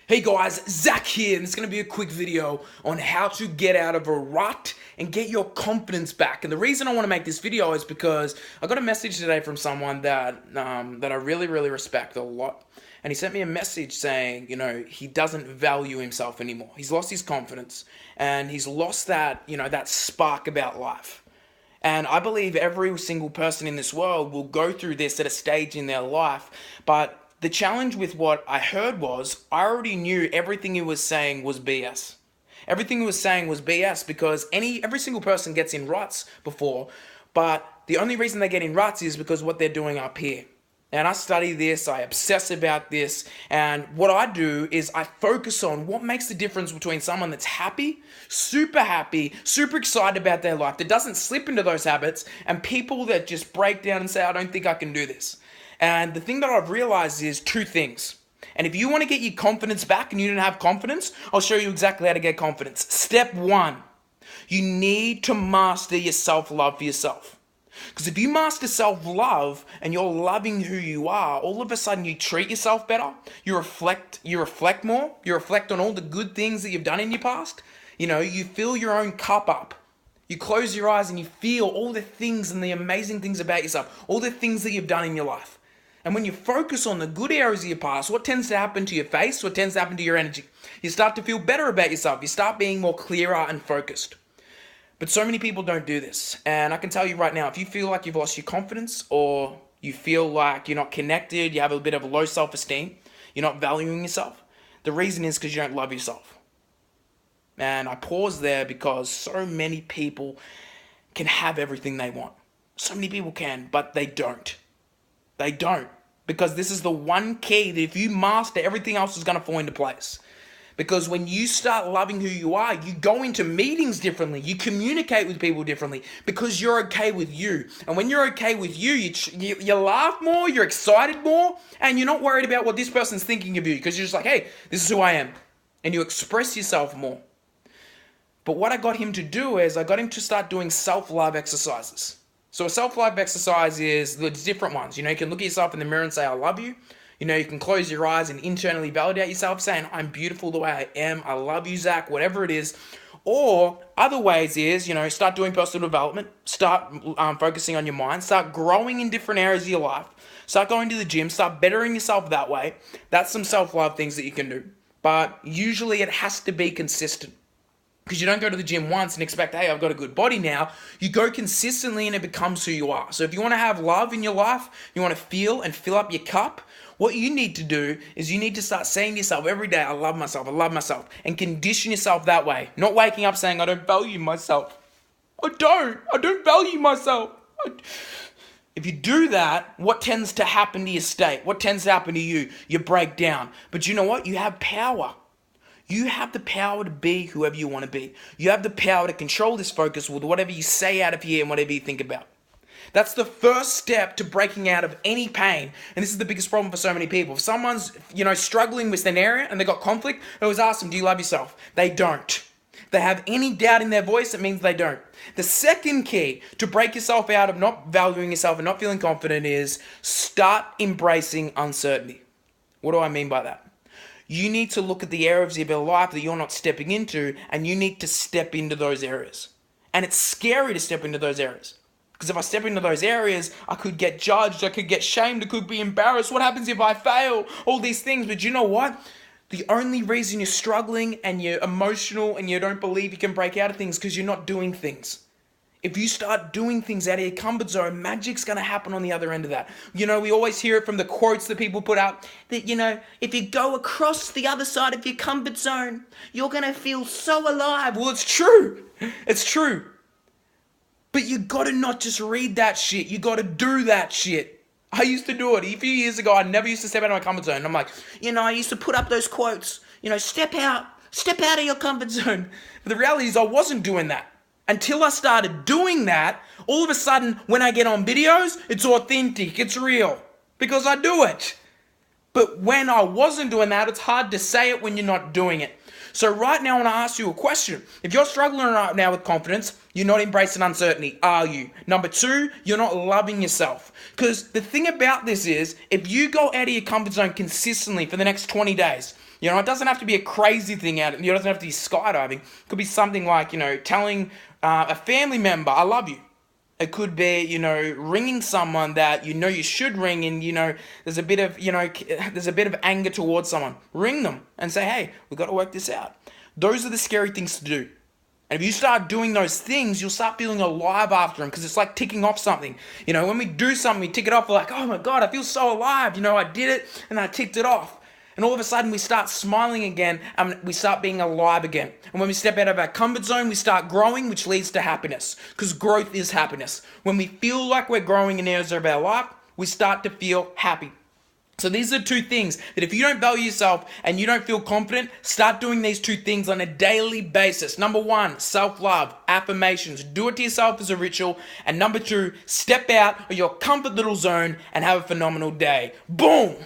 Hey guys, Zach here, and it's going to be a quick video on how to get out of a rut and get your confidence back. And the reason I want to make this video is because I got a message today from someone that I really respect a lot. And he sent me a message saying, he doesn't value himself anymore. He's lost his confidence and he's lost that, that spark about life. And I believe every single person in this world will go through this at a stage in their life, but the challenge with what I heard was I already knew everything he was saying was BS. Everything he was saying was BS because every single person gets in ruts before, but the only reason they get in ruts is because what they're doing up here. And I study this, I obsess about this, and what I do is I focus on what makes the difference between someone that's happy, super excited about their life, that doesn't slip into those habits, and people that just break down and say, I don't think I can do this. And the thing that I've realized is two things. And if you want to get your confidence back and you don't have confidence, I'll show you exactly how to get confidence. Step one, you need to master your self-love for yourself. Because if you master self-love and you're loving who you are, all of a sudden you treat yourself better, you reflect more, you reflect on all the good things that you've done in your past. You fill your own cup up. You close your eyes and you feel all the things and the amazing things about yourself, all the things that you've done in your life. And when you focus on the good areas of your past, what tends to happen to your face? What tends to happen to your energy? You start to feel better about yourself. You start being more clearer and focused. But so many people don't do this. And I can tell you right now, if you feel like you've lost your confidence or you feel like you're not connected, you have a bit of a low self-esteem, you're not valuing yourself, the reason is because you don't love yourself. And I pause there because so many people can have everything they want. So many people can, but they don't. They don't. Because this is the one key that if you master, everything else is going to fall into place. Because when you start loving who you are, you go into meetings differently. You communicate with people differently because you're okay with you. And when you're okay with you, you laugh more, you're excited more, and you're not worried about what this person's thinking of you because you're just like, hey, this is who I am. And you express yourself more. But what I got him to do is I got him to start doing self-love exercises. So a self-love exercise is the different ones. You can look at yourself in the mirror and say, I love you. You can close your eyes and internally validate yourself saying, I'm beautiful the way I am. I love you, Zach, whatever it is. Or other ways is, start doing personal development. Start focusing on your mind. Start growing in different areas of your life. Start going to the gym. Start bettering yourself that way. That's some self-love things that you can do. But usually it has to be consistent. Because you don't go to the gym once and expect, hey, I've got a good body now. You go consistently and it becomes who you are. So if you want to have love in your life, you want to feel and fill up your cup, what you need to do is you need to start saying to yourself every day, I love myself, and condition yourself that way. Not waking up saying, I don't value myself. I don't value myself. If you do that, what tends to happen to your state? What tends to happen to you? You break down. But you know what? You have power. You have the power to be whoever you want to be. You have the power to control this focus with whatever you say out of here and whatever you think about. That's the first step to breaking out of any pain. And this is the biggest problem for so many people. If someone's, struggling with an area and they got conflict, I always ask them, do you love yourself? They don't. They have any doubt in their voice, it means they don't. The second key to break yourself out of not valuing yourself and not feeling confident is start embracing uncertainty. What do I mean by that? You need to look at the areas of your life that you're not stepping into, and you need to step into those areas. And it's scary to step into those areas. Because if I step into those areas, I could get judged, I could get shamed, I could be embarrassed. What happens if I fail? All these things. But you know what? The only reason you're struggling and you're emotional and you don't believe you can break out of things is because you're not doing things. If you start doing things out of your comfort zone, magic's going to happen on the other end of that. We always hear it from the quotes that people put out that, if you go across the other side of your comfort zone, you're going to feel so alive. Well, it's true. It's true. But you got to not just read that shit. You got to do that shit. I used to do it. A few years ago, I never used to step out of my comfort zone. I'm like, I used to put up those quotes, step out of your comfort zone. But the reality is I wasn't doing that. Until I started doing that, all of a sudden, when I get on videos, it's authentic, it's real, because I do it. But when I wasn't doing that, it's hard to say it when you're not doing it. So right now, I want to ask you a question. If you're struggling right now with confidence, you're not embracing uncertainty, are you? Number two, you're not loving yourself. Because the thing about this is, if you go out of your comfort zone consistently for the next 20 days, You know, it doesn't have to be a crazy thing out. It doesn't have to be skydiving. It could be something like, you know, telling a family member, I love you. It could be, you know, ringing someone that you know you should ring, and, you know, there's a bit of, you know, there's a bit of anger towards someone. Ring them and say, hey, we've got to work this out. Those are the scary things to do. And if you start doing those things, you'll start feeling alive after them, because it's like ticking off something. You know, when we do something, we tick it off, we're like, oh my God, I feel so alive. You know, I did it and I ticked it off. And all of a sudden we start smiling again, and we start being alive again. And when we step out of our comfort zone, we start growing, which leads to happiness, because growth is happiness. When we feel like we're growing in areas of our life, we start to feel happy. So these are two things that if you don't value yourself and you don't feel confident, start doing these two things on a daily basis. Number one, self-love, affirmations. Do it to yourself as a ritual. And number two, step out of your comfort little zone and have a phenomenal day. Boom!